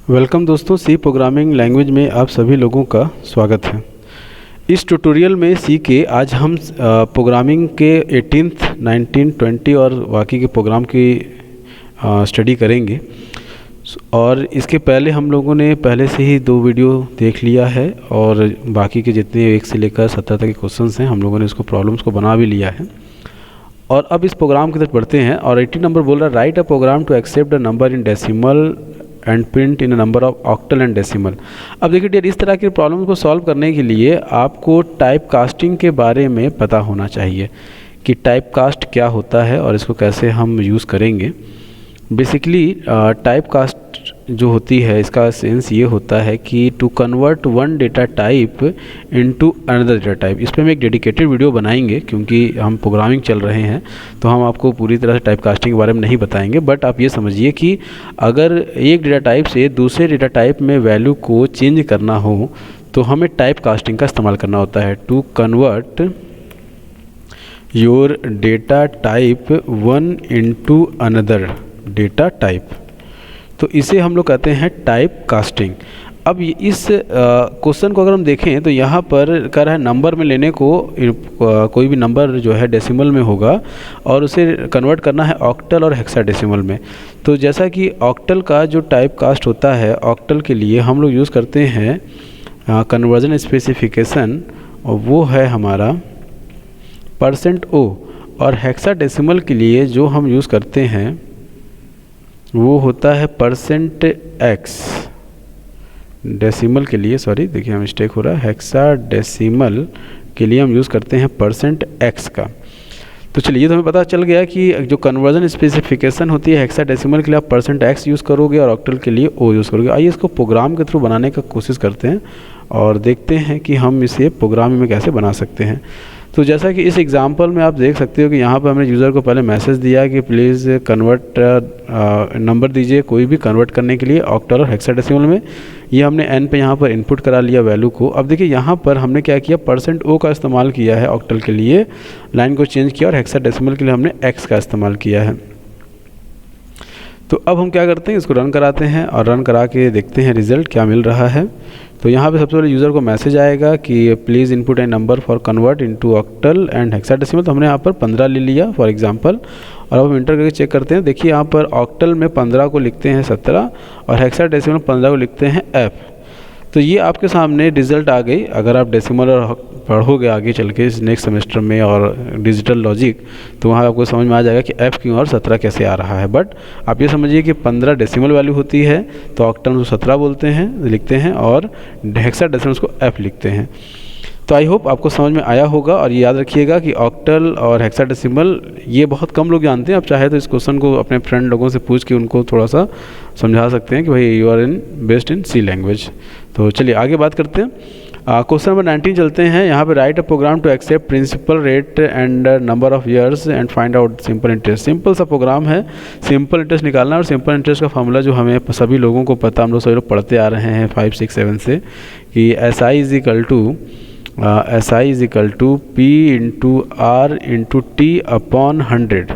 Welcome दोस्तों, सी programming language में आप सभी लोगों का स्वागत है। इस ट्यूटोरियल में सी के आज हम प्रोग्रामिंग के 18th, 19, 20 और बाकी के प्रोग्राम की स्टडी करेंगे। और इसके पहले हम लोगों ने पहले से ही 2 वीडियो देख लिया है और बाकी के जितने 1 से लेकर 17 तक के क्वेश्चंस हैं हम लोगों ने इसको प्रॉब्लम्स को बना भी लिया है। और अब इस प्रोग्राम की तरफ बढ़ते हैं और 18 नंबर बोल रहा है write a program to accept a number in decimal and print in a number of octal and decimal. अब देखिए डियर, इस तरह के प्रॉब्लम को सॉल्व करने के लिए आपको टाइप कास्टिंग के बारे में पता होना चाहिए कि टाइप कास्ट क्या होता है और इसको कैसे हम यूज़ करेंगे। बेसिकली टाइप कास्ट जो होती है इसका सेंस ये होता है कि to convert one data type into another data type. इस पर हम एक डेडिकेटेड वीडियो बनाएंगे क्योंकि हम प्रोग्रामिंग चल रहे हैं तो हम आपको पूरी तरह से टाइप कास्टिंग के बारे में नहीं बताएंगे। बट आप ये समझिए कि अगर एक डेटा टाइप से दूसरे डेटा टाइप में वैल्यू को चेंज करना हो तो हमें टाइप कास्टिंग का इस्तेमाल करना होता है। To convert your data type one into another data type, तो इसे हम लोग कहते हैं टाइप कास्टिंग। अब इस क्वेश्चन को अगर हम देखें तो यहाँ पर कह रहा है नंबर में लेने को कोई भी नंबर जो है डेसिमल में होगा और उसे कन्वर्ट करना है ऑक्टल और हेक्साडेसिमल में। तो जैसा कि ऑक्टल का जो टाइप कास्ट होता है, ऑक्टल के लिए हम लोग यूज़ करते हैं कन्वर्जन स्पेसिफिकेशन और वो है हमारा %O। और हेक्साडेसिमल के लिए जो हम यूज़ करते हैं वो होता है %X। डेसिमल के लिए, सॉरी देखिए हम मिस्टेक हो रहा है, हेक्साडेसिमल के लिए हम यूज़ करते हैं %X का। तो चलिए, तो हमें पता चल गया कि जो कन्वर्जन स्पेसिफिकेशन होती है हेक्साडेसिमल के लिए आप %X यूज़ करोगे और ऑक्टल के लिए O यूज़ करोगे। आइए इसको प्रोग्राम के थ्रू बनाने का कोशिश करते हैं और देखते हैं कि हम इसे प्रोग्राम में कैसे बना सकते हैं। तो जैसा कि इस एग्जांपल में आप देख सकते हो कि यहाँ पर हमने यूज़र को पहले मैसेज दिया कि प्लीज़ कन्वर्ट नंबर दीजिए कोई भी कन्वर्ट करने के लिए ऑक्टल और हेक्साडेसिमल में। ये हमने n पे यहाँ पर इनपुट करा लिया वैल्यू को। अब देखिए यहाँ पर हमने क्या किया, %O का इस्तेमाल किया है ऑक्टल के लिए, लाइन को चेंज किया, और हेक्साडेसिमल के लिए हमने x का इस्तेमाल किया है। तो अब हम क्या करते हैं, इसको रन कराते हैं और रन करा के देखते हैं रिज़ल्ट क्या मिल रहा है। तो यहाँ पे सबसे पहले यूज़र को मैसेज आएगा कि please input A number for convert into octal and hexadecimal. तो हमने यहाँ पर 15 ले लिया फॉर एग्जांपल, और अब हम इंटर करके चेक करते हैं। देखिए यहाँ पर ऑक्टल में 15 को लिखते हैं 17 और हेक्साडेसिमल 15 को लिखते हैं F। तो ये आपके सामने रिज़ल्ट आ गई। अगर आप डेसिमल और पढ़ोगे आगे चल के इस नेक्स्ट सेमेस्टर में और डिजिटल लॉजिक, तो वहाँ आपको समझ में आ जाएगा कि F क्यों और 17 कैसे आ रहा है। बट आप ये समझिए कि 15 डेसिमल वैल्यू होती है तो ऑक्टल को 17 बोलते हैं, लिखते हैं, और हेक्साडेसिमल को F लिखते हैं। तो आई होप आपको समझ में आया होगा। और ये याद रखिएगा कि ऑक्टल और हेक्साडेसिमल ये बहुत कम लोग जानते हैं। आप चाहे तो इस क्वेश्चन को अपने फ्रेंड लोगों से पूछ के उनको थोड़ा सा समझा सकते हैं कि भाई you are based in C language. तो चलिए आगे बात करते हैं। क्वेश्चन नंबर 19 चलते हैं। यहाँ पे write a program to accept principal rate and number of years and find out simple interest. Simple सा प्रोग्राम है, सिंपल इंटरेस्ट निकालना। और सिंपल इंटरेस्ट का फार्मूला जो हमें सभी लोगों को पता, हम लोग सभी लोग पढ़ते आ रहे हैं 5, 6, 7 से, कि SI is equal to P into R into T upon 100।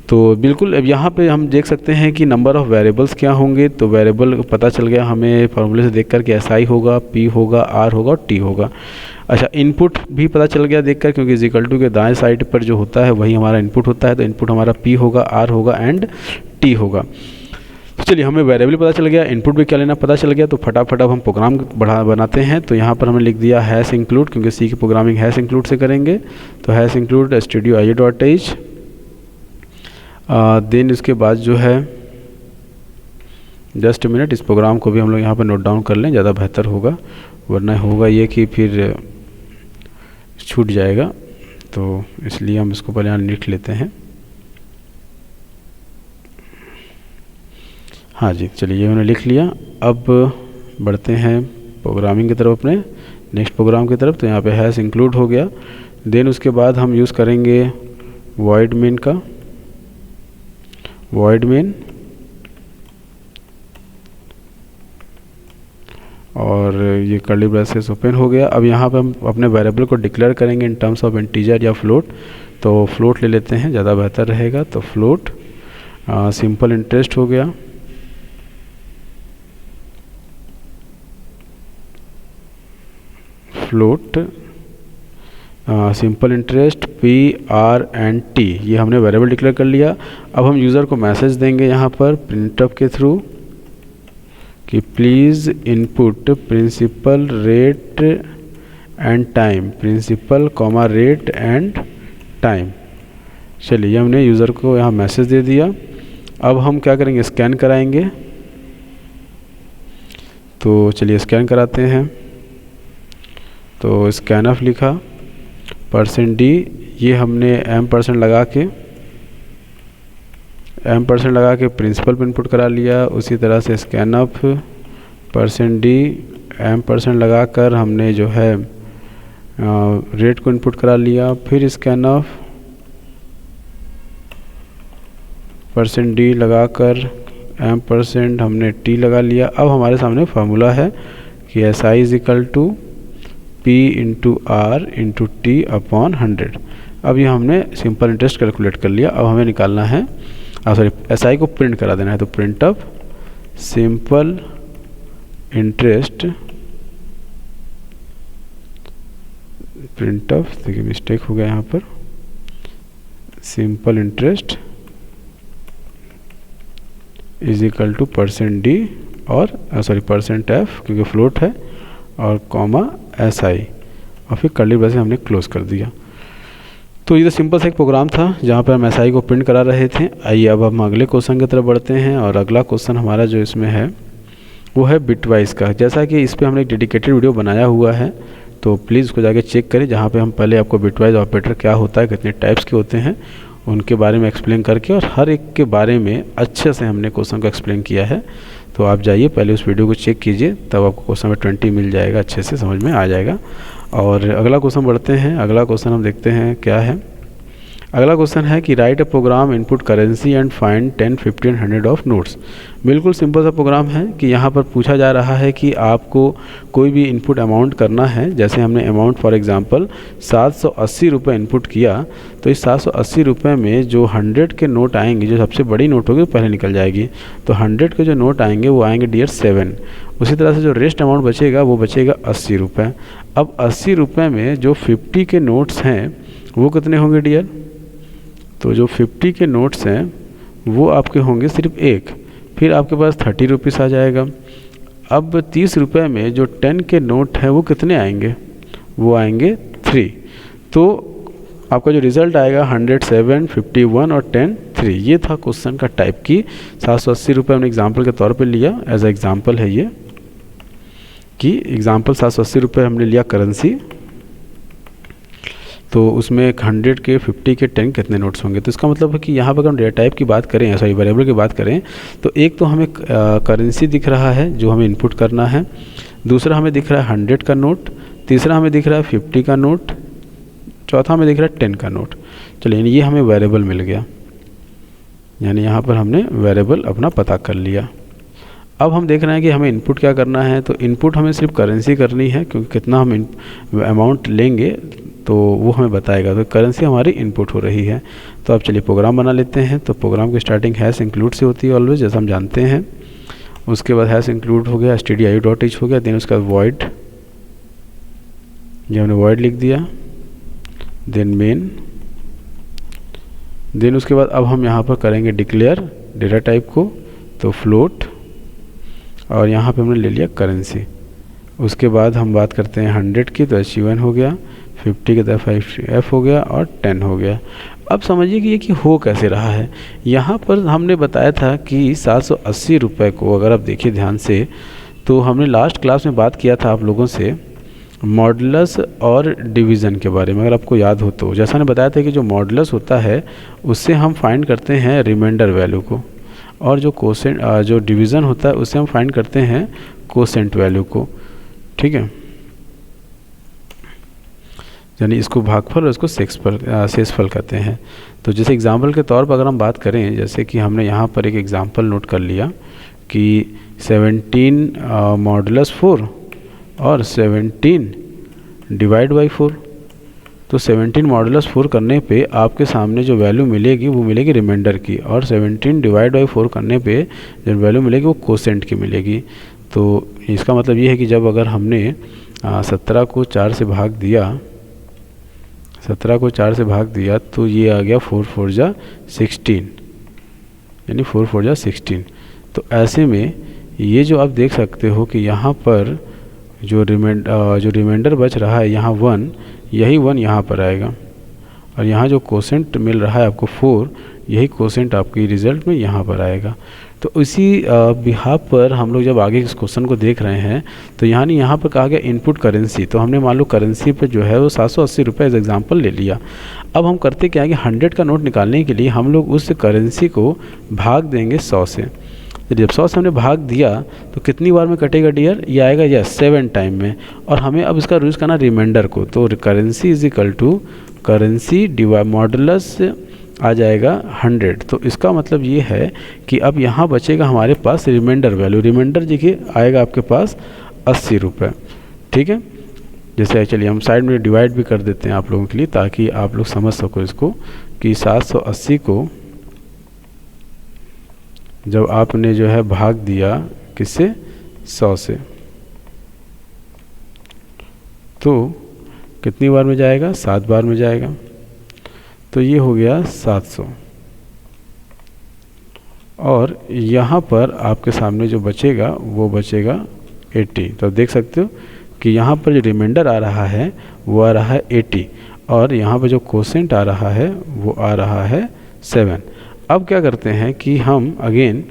तो बिल्कुल अब यहाँ पे हम देख सकते हैं कि नंबर ऑफ़ वेरिएबल्स क्या होंगे। तो वेरिएबल पता चल गया हमें फार्मूले से देखकर कि SI होगा, P होगा, R होगा और T होगा। अच्छा, इनपुट भी पता चल गया देखकर, क्योंकि इक्वल टू के दाएं साइड पर जो होता है वही हमारा इनपुट होता है। तो इनपुट हमारा P होगा, R होगा एंड T होगा। तो चलिए, हमें वेरिएबल पता चल गया, इनपुट भी क्या लेना पता चल गया। तो फटाफट अब हम प्रोग्राम बनाते हैं। तो यहाँ पर हमने लिख दिया हैश इंक्लूड, क्योंकि सी की प्रोग्रामिंग हैश इंक्लूड से करेंगे। तो हैश इंक्लूड stdio.h। देन इसके बाद जो है, जस्ट मिनट, इस प्रोग्राम को भी हम लोग यहाँ पर नोट डाउन कर लें, ज़्यादा बेहतर होगा, वरना होगा ये कि फिर छूट जाएगा। तो इसलिए हम इसको पहले यहाँ लिख लेते हैं। हाँ जी, चलिए ये मैंने लिख लिया। अब बढ़ते हैं प्रोग्रामिंग की तरफ, अपने नेक्स्ट प्रोग्राम की तरफ। तो यहाँ पे हैश इंक्लूड हो गया। देन उसके बाद हम यूज़ करेंगे वॉइड मेन का, वॉइड मेन, और ये कर्ली ब्रेसेस ओपन हो गया। अब यहाँ पे हम अपने वेरिएबल को डिक्लेयर करेंगे इन टर्म्स ऑफ इंटीजर या फ्लोट। तो फ्लोट ले लेते हैं, ज़्यादा बेहतर रहेगा। तो फ्लोट सिंपल इंटरेस्ट हो गया। Float simple interest P R and T, ये हमने वेरिएबल डिक्लेयर कर लिया। अब हम यूज़र को मैसेज देंगे यहाँ पर प्रिंटफ के थ्रू कि please input principal rate and time, principal comma rate and time. चलिए हमने यूज़र को यहाँ मैसेज दे दिया। अब हम क्या करेंगे, स्कैन कराएंगे। तो चलिए स्कैन कराते हैं। तो स्कैनफ लिखा, %d, ये हमने m% लगा के प्रिंसिपल पर इनपुट करा लिया। उसी तरह से स्कैनअप %d m% लगा कर हमने जो है रेट को इनपुट करा लिया। फिर स्कैनअप %d लगा कर m% हमने t लगा लिया। अब हमारे सामने फार्मूला है कि SI is equal to P into R into T upon 100। अब ये हमने सिंपल इंटरेस्ट कैलकुलेट कर लिया। अब हमें निकालना है, सॉरी SI को प्रिंट करा देना है। तो printf simple interest, printf, देखिए मिस्टेक हो गया यहाँ पर, simple interest is equal to %d और सॉरी %f क्योंकि फ्लोट है और कॉमा SI, और फिर कर्ली ब्रैकेट हमने क्लोज कर दिया। तो ये तो सिंपल सा एक प्रोग्राम था जहाँ पर हम SI को प्रिंट करा रहे थे। आइए अब हम अगले क्वेश्चन की तरफ बढ़ते हैं। और अगला क्वेश्चन हमारा जो इसमें है वो है बिटवाइज का। जैसा कि इस पर हमने एक डेडिकेटेड वीडियो बनाया हुआ है, तो प्लीज़ उसको जाके चेक करें, जहाँ पे हम पहले आपको बिटवाइज ऑपरेटर क्या होता है, कितने टाइप्स के होते हैं, उनके बारे में एक्सप्लेन करके और हर एक के बारे में अच्छे से हमने क्वेश्चन को एक्सप्लेन किया है। तो आप जाइए पहले उस वीडियो को चेक कीजिए, तब आपको क्वेश्चन में 20 मिल जाएगा, अच्छे से समझ में आ जाएगा। और अगला क्वेश्चन बढ़ते हैं। अगला क्वेश्चन हम देखते हैं क्या है। अगला क्वेश्चन है कि write a program input currency and find 10, 50 एंड 100 ऑफ नोट्स। बिल्कुल सिंपल सा प्रोग्राम है कि यहाँ पर पूछा जा रहा है कि आपको कोई भी इनपुट अमाउंट करना है। जैसे हमने अमाउंट फॉर एग्जांपल 780 रुपये इनपुट किया, तो इस 780 रुपये में जो 100 के नोट आएंगे, जो सबसे बड़ी नोट होगी वो पहले निकल जाएगी। तो 100 के जो नोट आएंगे वो आएंगे डियर 7। उसी तरह से जो रेस्ट अमाउंट बचेगा वो बचेगा 80 रुपये। अब 80 रुपये में जो 50 के नोट्स हैं वो कितने होंगे डियर? तो जो 50 के नोट्स हैं वो आपके होंगे सिर्फ एक। फिर आपके पास 30 रुपीज़ आ जाएगा। अब 30 रुपये में जो 10 के नोट हैं वो कितने आएंगे? वो आएंगे 3। तो आपका जो रिज़ल्ट आएगा 100, 7, 51 और 10, 3। ये था क्वेश्चन का टाइप की 780 रुपये हमने एग्जाम्पल के तौर पे लिया, एज ए एग्जाम्पल है ये कि एग्जाम्पल 780 रुपये हमने लिया करेंसी। तो उसमें 100 के, 50 के, 10 कितने नोट्स होंगे? तो इसका मतलब है कि यहाँ पर हम डेटा टाइप की बात करें, सॉरी वेरिएबल की बात करें, तो एक तो हमें करेंसी दिख रहा है जो हमें इनपुट करना है, दूसरा हमें दिख रहा है 100 का नोट, तीसरा हमें दिख रहा है 50 का नोट, चौथा हमें दिख रहा है 10 का नोट। चलिए ये हमें वेरिएबल मिल गया, यानी यहाँ पर हमने वेरिएबल अपना पता कर लिया। अब हम देख रहे हैं कि हमें इनपुट क्या करना है। तो इनपुट हमें सिर्फ करेंसी करनी है, क्योंकि कितना हम अमाउंट लेंगे तो वो हमें बताएगा। तो करेंसी हमारी इनपुट हो रही है। तो अब चलिए प्रोग्राम बना लेते हैं। तो प्रोग्राम की स्टार्टिंग हैश इंक्लूड से होती है ऑलवेज, जैसा हम जानते हैं। उसके बाद हैश इंक्लूड हो गया, stdio.h हो गया, देन उसका वॉइड, ये हमने वॉइड लिख दिया, देन मेन, देन उसके बाद अब हम यहाँ पर करेंगे डिक्लेयर डेटा टाइप को, तो फ्लोट, और यहाँ पे हमने ले लिया करेंसी। उसके बाद हम बात करते हैं 100 की, तो HUN हो गया, 50 की तरफ F हो गया और 10 हो गया। अब समझिए कि ये कि हो कैसे रहा है। यहाँ पर हमने बताया था कि 780 रुपये को, अगर आप देखिए ध्यान से, तो हमने लास्ट क्लास में बात किया था आप लोगों से मॉडुलस और डिवीज़न के बारे में, अगर आपको याद हो तो। जैसा मैंने बताया था कि जो मॉडुलस होता है उससे हम फाइंड करते हैं रिमाइंडर वैल्यू को, और जो कोसेंट जो डिवीज़न होता है उससे हम फाइंड करते हैं कोसेंट वैल्यू को। ठीक है, यानी इसको भागफल और इसको शेषफल कहते हैं। तो जैसे एग्जाम्पल के तौर पर अगर हम बात करें, जैसे कि हमने यहाँ पर एक एग्जाम्पल नोट कर लिया कि 17 मॉडुलस 4 और 17 डिवाइड बाई 4। तो 17 मॉडुलस 4 करने पे आपके सामने जो वैल्यू मिलेगी वो मिलेगी रिमाइंडर की, और 17 डिवाइड बाई 4 करने पे जो वैल्यू मिलेगी वो कोसेंट की मिलेगी। तो इसका मतलब ये है कि जब अगर हमने 17 को 4 से भाग दिया, 17 को 4 से भाग दिया तो ये आ गया 4 4 जा 16, यानी 4 4 जा 16। तो ऐसे में ये जो आप देख सकते हो कि यहाँ पर जो रिमाइंडर बच रहा है यहाँ 1, यही 1 यहाँ पर आएगा, और यहाँ जो कोसेंट मिल रहा है आपको 4, यही कोसेंट आपकी रिज़ल्ट में यहाँ पर आएगा। तो इसी बिहाफ पर हम लोग जब आगे इस क्वेश्चन को देख रहे हैं तो यहाँ पर कहा गया इनपुट करेंसी, तो हमने मान लो करेंसी पर जो है वो 780 रुपये एज एग्जाम्पल ले लिया। अब हम करते क्या है कि 100 का नोट निकालने के लिए हम लोग उस करेंसी को भाग देंगे 100 से। तो जब 100 से हमने भाग दिया तो कितनी बार में कटेगा डियर, ये आएगा यस 7 टाइम में। और हमें अब इसका यूज़ करना रिमाइंडर को, तो currency is equal to currency divide modulus आ जाएगा 100। तो इसका मतलब ये है कि अब यहाँ बचेगा हमारे पास रिमाइंडर वैल्यू, रिमाइंडर देखिए आएगा आपके पास 80 रुपये। ठीक है, जैसे चलिए हम साइड में डिवाइड भी कर देते हैं आप लोगों के लिए ताकि आप लोग समझ सको इसको कि 780 को जब आपने जो है भाग दिया किससे, 100 से, तो कितनी बार में जाएगा, 7 बार में जाएगा। तो ये हो गया 700। और यहाँ पर आपके सामने जो बचेगा वो बचेगा 80। तो देख सकते हो कि यहाँ पर जो रिमाइंडर आ रहा है वो आ रहा है 80, और यहाँ पर जो कोसेंट आ रहा है वो आ रहा है 7। अब क्या करते हैं कि हम अगेन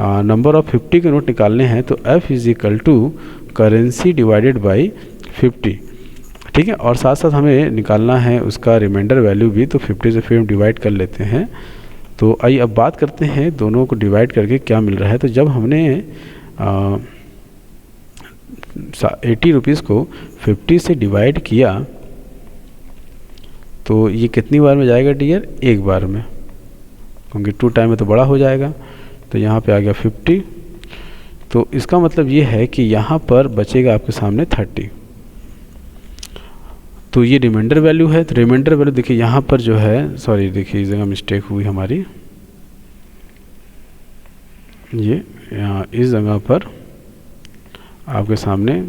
नंबर ऑफ 50 के नोट निकालने हैं, तो F is equal to currency divided by 50। ठीक है, और साथ साथ हमें निकालना है उसका रिमाइंडर वैल्यू भी, तो 50 से फिर हम डिवाइड कर लेते हैं। तो आइए अब बात करते हैं दोनों को डिवाइड करके क्या मिल रहा है। तो जब हमने 80 रुपीज़ को 50 से डिवाइड किया तो ये कितनी बार में जाएगा डियर, एक बार में, क्योंकि 2 टाइम में तो बड़ा हो जाएगा। तो यहाँ पे आ गया 50। तो इसका मतलब ये है कि यहाँ पर बचेगा आपके सामने 30। तो ये रिमाइंडर वैल्यू है। तो रिमाइंडर वैल्यू देखिए यहाँ पर जो है, सॉरी देखिए इस जगह मिस्टेक हुई हमारी, ये यहाँ इस जगह पर आपके सामने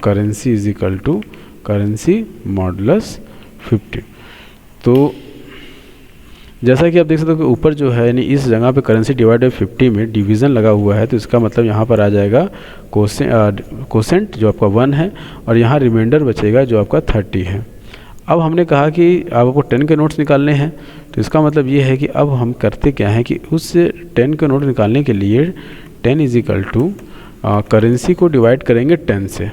currency is equal to currency modulus 50। तो जैसा कि आप देख सकते हो कि ऊपर जो है यानी इस जगह पे करेंसी डिवाइड बाई 50 में डिवीज़न लगा हुआ है, तो इसका मतलब यहाँ पर आ जाएगा कोसेंट जो आपका 1 है, और यहाँ रिमाइंडर बचेगा जो आपका 30 है। अब हमने कहा कि आपको 10 के नोट्स निकालने हैं, तो इसका मतलब ये है कि अब हम करते क्या है कि उस 10 के नोट निकालने के लिए 10 इज इक्वल टू करेंसी को डिवाइड करेंगे 10 से।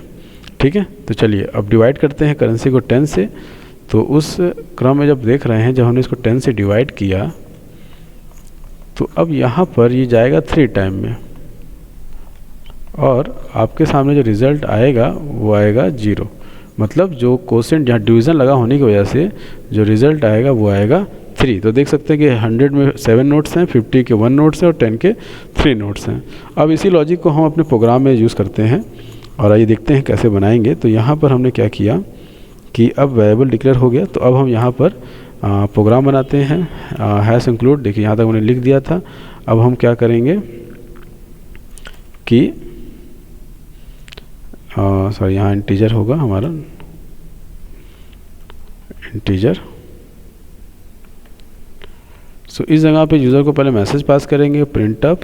ठीक है, तो चलिए अब डिवाइड करते हैं करेंसी को 10 से। तो उस क्रम में जब देख रहे हैं, जब हमने इसको 10 से डिवाइड किया तो अब यहाँ पर ये जाएगा 3 टाइम में, और आपके सामने जो रिज़ल्ट आएगा वो आएगा 0। मतलब जो कोसेंट जहाँ डिवीज़न लगा होने की वजह से जो रिज़ल्ट आएगा वो आएगा 3। तो देख सकते हैं कि 100 में 7 नोट्स हैं, 50 के 1 नोट्स हैं और 10 के 3 नोट्स हैं। अब इसी लॉजिक को हम अपने प्रोग्राम में यूज़ करते हैं, और आइए देखते हैं कैसे बनाएंगे। तो यहाँ पर हमने क्या किया कि अब वेरिएबल डिक्लेयर हो गया, तो अब हम यहाँ पर प्रोग्राम बनाते हैं। हैश इंक्लूड, देखिए यहाँ तक मैंने लिख दिया था। अब हम क्या करेंगे कि सॉरी यहाँ इंटीजर होगा हमारा, इंटीजर। सो इस जगह पे यूज़र को पहले मैसेज पास करेंगे, print up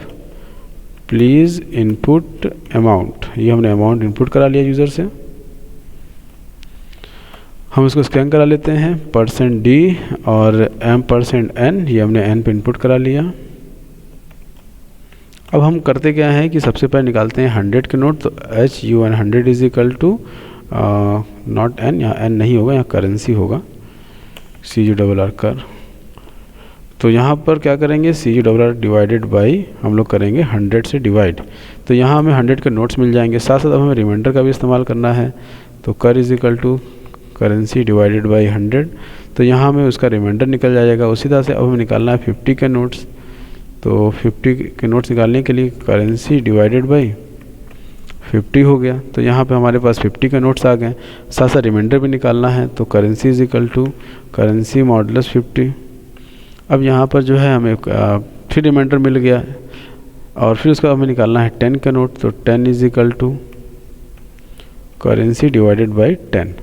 please input amount. ये हमने अमाउंट इनपुट करा लिया यूज़र से। हम इसको स्कैन करा लेते हैं %d और %n, ये हमने n पे इनपुट करा लिया। अब हम करते क्या है कि सबसे पहले निकालते हैं 100 के नोट। तो HUN 100 is equal to not n, यहाँ n नहीं होगा, यहाँ करेंसी होगा, CURR कर। तो यहाँ पर क्या करेंगे, CURR डिवाइडेड बाई हम लोग करेंगे 100 से डिवाइड। तो यहाँ हमें 100 के नोट्स मिल जाएंगे। साथ साथ अब हमें रिमाइंडर का भी इस्तेमाल करना है। तो कर is equal to currency divided by 100। तो यहाँ हमें उसका रिमाइंडर निकल जाएगा। उसी तरह से अब हमें निकालना है 50 के नोट्स। तो 50 के नोट्स निकालने के लिए करेंसी डिवाइडेड बाई 50 हो गया। तो यहाँ पे हमारे पास 50 के नोट्स आ गए। साथ साथ रिमाइंडर भी निकालना है। तो currency is equal to currency modulus 50। अब यहाँ पर जो है हमें फिर रिमाइंडर मिल गया, और फिर उसका हमें निकालना है 10 का नोट। तो 10 is equal to currency divided by 10।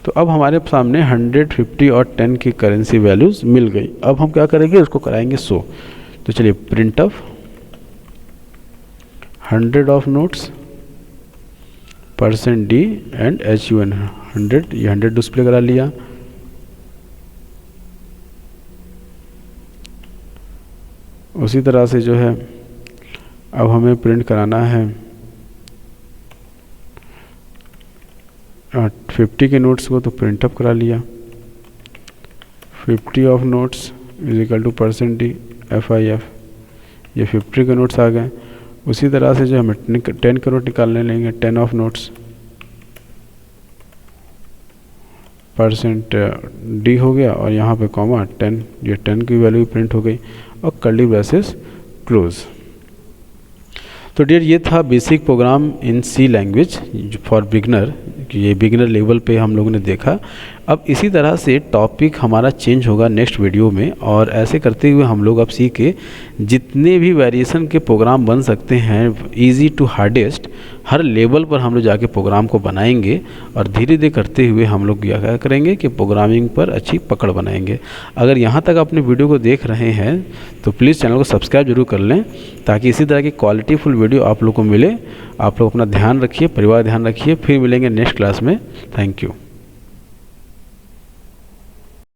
तो अब हमारे सामने 100, 50 और 10 की करेंसी वैल्यूज़ मिल गई। अब हम क्या करेंगे, उसको कराएंगे शो। तो चलिए print of 100 of notes % D and HUN 100, ये 100 डिस्प्ले करा लिया। उसी तरह से जो है अब हमें प्रिंट कराना है 50 के नोट्स को, तो प्रिंट अप करा लिया। 50 of notes is equal to % D FIF, ये 50 के नोट्स आ गए। उसी तरह से जो हमें 10 के नोट निकालने लेंगे, 10 ऑफ नोट्स % D हो गया और यहाँ पे कॉमा 10, ये 10 की वैल्यू प्रिंट हो गई और कर्ली ब्रेसेस क्लोज। तो डियर ये था basic programme in C language for beginner, ये बिगनर लेवल पे हम लोगों ने देखा। अब इसी तरह से टॉपिक हमारा चेंज होगा नेक्स्ट वीडियो में, और ऐसे करते हुए हम लोग अब सीख के जितने भी वेरिएशन के प्रोग्राम बन सकते हैं इजी टू हार्डेस्ट, हर लेवल पर हम लोग जाके प्रोग्राम को बनाएंगे और धीरे धीरे करते हुए हम लोग क्या करेंगे कि प्रोग्रामिंग पर अच्छी पकड़ बनाएंगे। अगर यहाँ तक अपने वीडियो को देख रहे हैं तो प्लीज़ चैनल को सब्सक्राइब जरूर कर लें, ताकि इसी तरह की क्वालिटीफुल वीडियो आप लोग को मिले। आप लोग अपना ध्यान रखिए, परिवार ध्यान रखिए। फिर मिलेंगे नेक्स्ट क्लास में। Thank you.